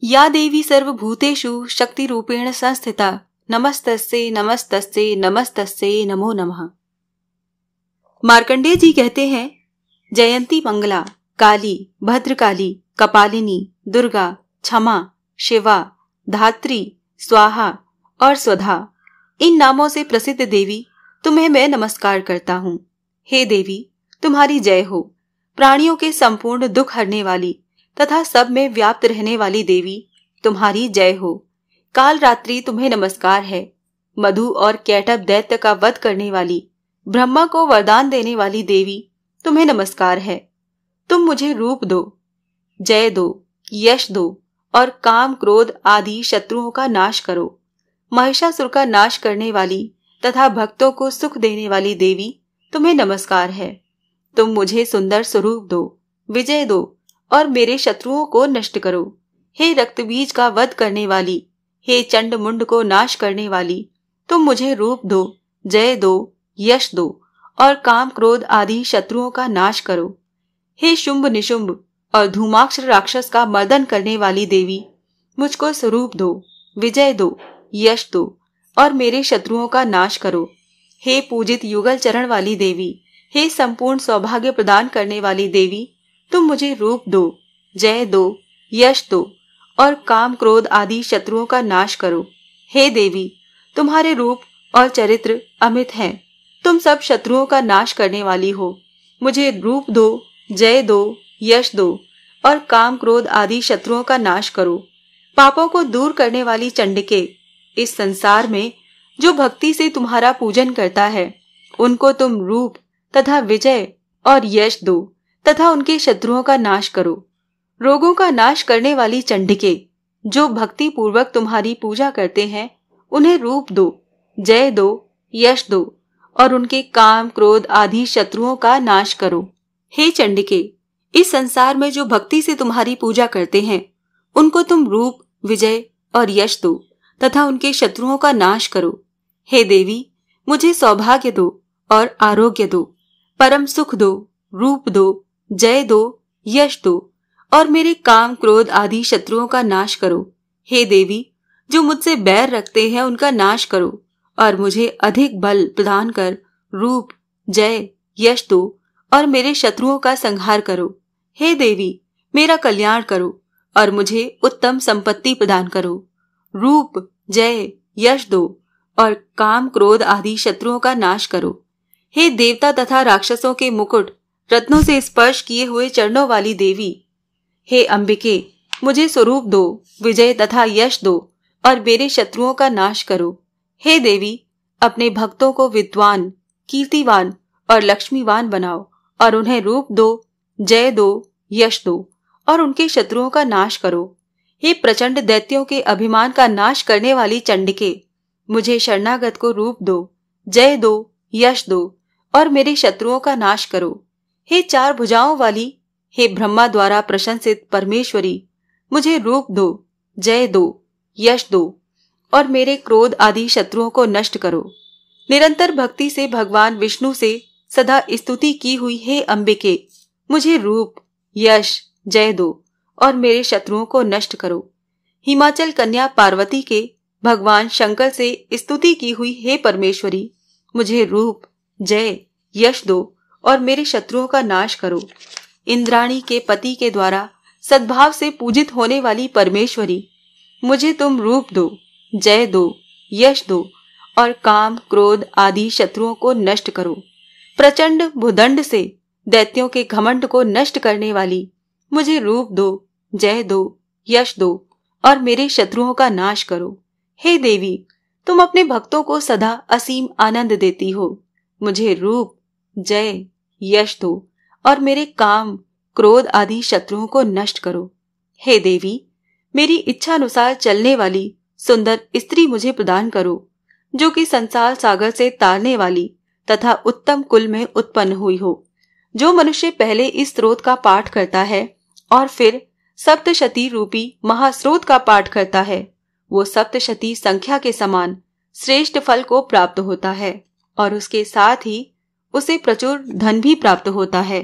या देवी सर्वभूतेषु शक्तिरूपेण संस्थिता नमस्तस्यै नमस्तस्यै नमस्तस्यै नमो नमः। मार्कंडेय जी कहते हैं, जयंती मंगला, काली, भद्रकाली, कपालिनी, दुर्गा, क्षमा, शिवा, धात्री, स्वाहा और स्वधा, इन नामों से प्रसिद्ध देवी तुम्हें मैं नमस्कार करता हूँ। हे देवी, तुम्हारी जय हो। प्राणियों के संपूर्ण दुख हरने वाली तथा सब में व्याप्त रहने वाली देवी, तुम्हारी जय हो। काल रात्रि तुम्हें नमस्कार है। मधु और कैटभ दैत्य का वध करने वाली, ब्रह्मा को वरदान देने वाली देवी, तुम्हें नमस्कार है। तुम मुझे रूप दो, जय दो, यश दो और काम क्रोध आदि शत्रुओं का नाश करो। महिषासुर का नाश करने वाली तथा भक्तों को सुख देने वाली देवी, तुम्हें नमस्कार है। तुम मुझे सुंदर स्वरूप दो, विजय दो और मेरे शत्रुओं को नष्ट करो। हे रक्तबीज का वध करने वाली, हे चंड मुंड को नाश करने वाली, तुम मुझे रूप दो, जय दो, यश दो और काम क्रोध आदि शत्रुओं का नाश करो। हे शुंभ निशुंभ और धूमाक्ष राक्षस का मर्दन करने वाली देवी, मुझको स्वरूप दो, विजय दो, यश दो और मेरे शत्रुओं का नाश करो। हे पूजित युगल चरण वाली देवी, हे संपूर्ण सौभाग्य प्रदान करने वाली देवी, तुम मुझे रूप दो, जय दो, यश दो और काम क्रोध आदि शत्रुओं का नाश करो। हे देवी, तुम्हारे रूप और चरित्र अमित हैं। तुम सब शत्रुओं का नाश करने वाली हो। मुझे रूप दो, जय दो, यश दो और काम क्रोध आदि शत्रुओं का नाश करो। पापों को दूर करने वाली चंडिके, इस संसार में जो भक्ति से तुम्हारा पूजन करता है, उनको तुम रूप तथा विजय और यश दो तथा उनके शत्रुओं का नाश करो। रोगों का नाश करने वाली चंडिके, जो भक्ति पूर्वक तुम्हारी पूजा करते हैं, उन्हें रूप दो, जय दो, यश दो और उनके काम क्रोध आदि शत्रुओं का नाश करो। हे चंडिके, इस संसार में जो भक्ति से तुम्हारी पूजा करते हैं, उनको तुम रूप, विजय और यश दो तथा उनके शत्रुओं का नाश करो। हे देवी, मुझे सौभाग्य दो और आरोग्य दो, परम सुख दो, रूप दो, जय दो, यश दो और मेरे काम क्रोध आदि शत्रुओं का नाश करो। हे देवी, जो मुझसे बैर रखते हैं उनका नाश करो और मुझे अधिक बल प्रदान कर रूप, जय, यश दो और मेरे शत्रुओं का संहार करो। हे देवी, मेरा कल्याण करो और मुझे उत्तम संपत्ति प्रदान करो। रूप, जय, यश दो और काम क्रोध आदि शत्रुओं का नाश करो। हे देवता तथा राक्षसों के मुकुट, रत्नों से स्पर्श किए हुए चरणों वाली देवी, हे अंबिके, मुझे स्वरूप दो, विजय तथा यश दो और मेरे शत्रुओं का नाश करो। हे देवी, अपने भक्तों को विद्वान, कीर्तिवान और लक्ष्मीवान बनाओ और उन्हें रूप दो, जय दो, यश दो और उनके शत्रुओं का नाश करो। हे प्रचंड दैत्यों के अभिमान का नाश करने वाली चंडिके, मुझे शरणागत को रूप दो, जय दो, यश दो और मेरे शत्रुओं का नाश करो। हे चार भुजाओं वाली, हे ब्रह्मा द्वारा प्रशंसित परमेश्वरी, मुझे रूप दो, जय दो, यश दो और मेरे क्रोध आदि शत्रुओं को नष्ट करो। निरंतर भक्ति से भगवान विष्णु से सदा स्तुति की हुई हे अंबिके, मुझे रूप, यश, जय दो और मेरे शत्रुओं को नष्ट करो। हिमाचल कन्या पार्वती के भगवान शंकर से स्तुति की हुई हे परमेश्वरी, मुझे रूप, जय, यश दो और मेरे शत्रुओं का नाश करो। इंद्राणी के पति के द्वारा सद्भाव से पूजित होने वाली परमेश्वरी, मुझे तुम रूप दो, जय दो, यश दो और काम क्रोध आदि शत्रुओं को नष्ट करो। प्रचंड भुदंड से दैत्यों के घमंड को नष्ट करने वाली, मुझे रूप दो, जय दो, यश दो और मेरे शत्रुओं का नाश करो। हे देवी, तुम अपने भक्तों को सदा असीम आनंद देती हो। मुझे रूप, जय, यश दो और मेरे काम क्रोध आदि शत्रुओं को नष्ट करो। हे देवी, मेरी इच्छा अनुसार चलने वाली सुंदर स्त्री मुझे प्रदान करो, जो कि संसार सागर से तारने वाली तथा उत्तम कुल में उत्पन्न हुई हो। जो मनुष्य पहले इस स्रोत का पाठ करता है और फिर सप्तशती रूपी महास्रोत का पाठ करता है, वो सप्तशती संख्या के समान श्रेष्ठ फल को प्राप्त होता है और उसके साथ ही उसे प्रचुर धन भी प्राप्त होता है।